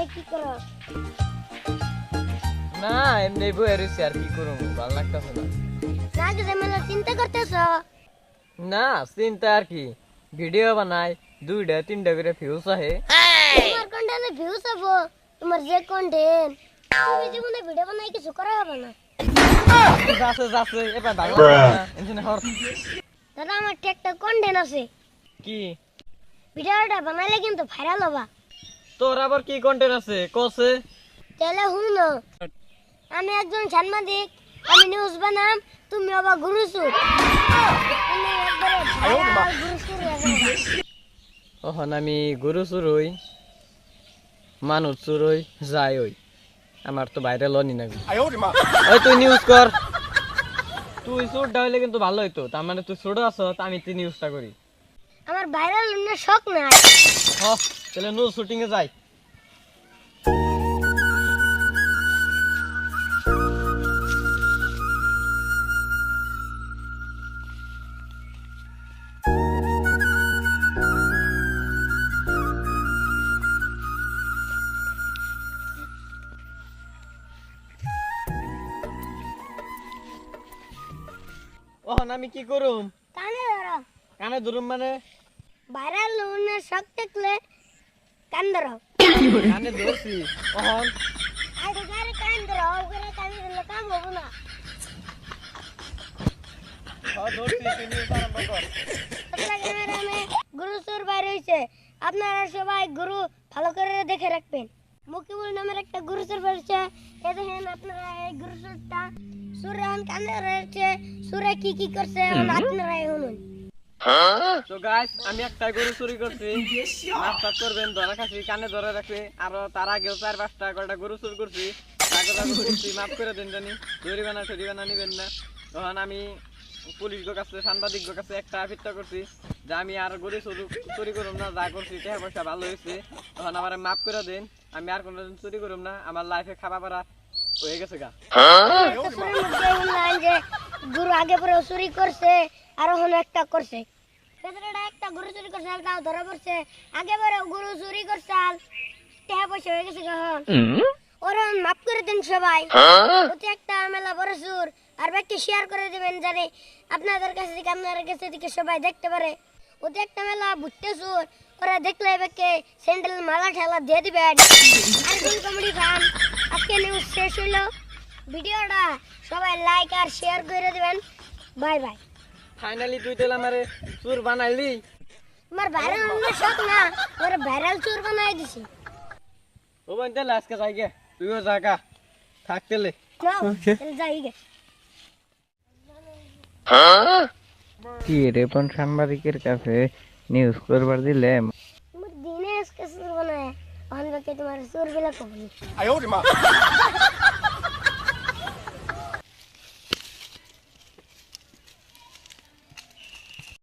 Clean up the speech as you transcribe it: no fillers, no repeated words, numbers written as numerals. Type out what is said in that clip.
বসে কি করো? না এমনি বই রইছি আর কি করব ভালো লাগতাছে না। না যে মানে চিন্তা করতেছ? না চিন্তা আর কি ভিডিও বানাই 2টা 3টা করে ভিউজ আহে। তোমার কন্টেন্টে ভিউজ হবো, তোমার যে কন্টেন্ট তুমি জীবনে ভিডিও বানাই কিছু করা হবে না। যাচ্ছে যাচ্ছে এবার ভালো লাগতাছে না এনজনে হর দাদা আমার একটা কন্টেন্ট আছে, কি ভিডিওটা বানাইলে কিন্তু ভাইরাল হবা। তোর আবার কি কন্টেন্ট আছে কসে? তাহলে শুনো, আমি একজন সাংবাদিক, আমি নিউজ বানাম, তুমি আবার গুরুসুর। তুমি একবারে ভাইরাল গুরুসুর হয়ে যাবে। ওহন আমি গরু চুরই মানুষ চুরই যাই ওই আমার তো বাইরে লনি না। ওই তুই নিউজ কর, তুই চোরটা হইলে কিন্তু ভালো হইতো। তার মানে তুই ছোট আছো আমি তুই নিউজটা করি। আমার ভাইরাল হওয়ার শখ নাই। হ তাহলে নিউজ শুটিং এ যাই। ওহন আমি কি করুম? কানে ধরো, কানে ধরুম মানে ভাইরাল হওয়ার শখ থাকলে কান ধরো। কানে ধরছি। ওহন আরে গারে কান ধরো, ওরে কানে ধরলে কাম হবে না। ধরছি তুই নিউজ আরম্ভ কর। আপনার ক্যামেরামে গুরুসুর বাইর হয়েছে, আপনারা সবাই গুরু ভালো করে দেখে রাখবেন। মুকিবুল নামের একটা গুরুসুর বেরিয়েছে, এ দেখেন আপনারা এই গুরুসুরটা সুরান কানে রয়েছে, সুরে কি কি করছে আপনারা শুনুন। তো গাইস আমি একটা গরু চুরি করছি, মাফ করবেন, ধরা খাচ্ছি, কানে ধরে রাখবে। আর তার আগেও 4-5টা কয়টা গরু চুরি করছি, মাফ করে দেন জানি। জরিমানা নিবেন না। তখন আমি পুলিশ কাছে সাংবাদিক কাছে একটা আফিত্তা করছি যে আমি আর গরু চুরি করুম না, যা করছি টাকা পয়সা ভালো হয়েছে, তখন আমার মাফ করে দেন। আমি আর কোনোদিন চুরি করুম না, আমার লাইফে খাওয়া পারা হয়ে গেছে গা। সুরের মধ্যে শুনলাম যে গুরু আগে পরে চুরি করছে আর ওখানে একটা করছে, ভেতরেটা একটা গরু চুরি করছে, তাও ধরা পড়ছে। আগে পরে গরু চুরি করছে, টাকা পয়সা হয়ে গেছে কখন। ওরা মাফ করে দেন সবাই। ওতে একটা মেলা বড় সুর আর ব্যাগকে শেয়ার করে দেবেন জানি আপনাদের কাছে থেকে আপনাদের কাছে থেকে সবাই দেখতে পারে। ওতে একটা মেলা ভুট্টে সুর, ওরা দেখলে ব্যাগকে স্যান্ডেল মালা ঠেলা দিয়ে দিবেন। আর কোন কমেডি ফান আজকে নিউজ শেষ হইলো। ভিডিওটা সবাই লাইক আর শেয়ার করে দিবেন। Bye bye. ফাইনালি তুই তাহলে আমারে চুর বানাইলি। তোমার ভাইরাল হওয়ার শখ না, ওরা ভাইরাল চোর বানাই দিছি। ও বোন তাহলে আজকে যাই গে, তুইও জাগা থাকতেলে। যাই গে। কি রে কোন সাংবাদিকের কাছে নিউজ করবার দিলে তোমার দিনে আজকে চোর বানায়, অন বাকি তোমার চোর বেলা কবি।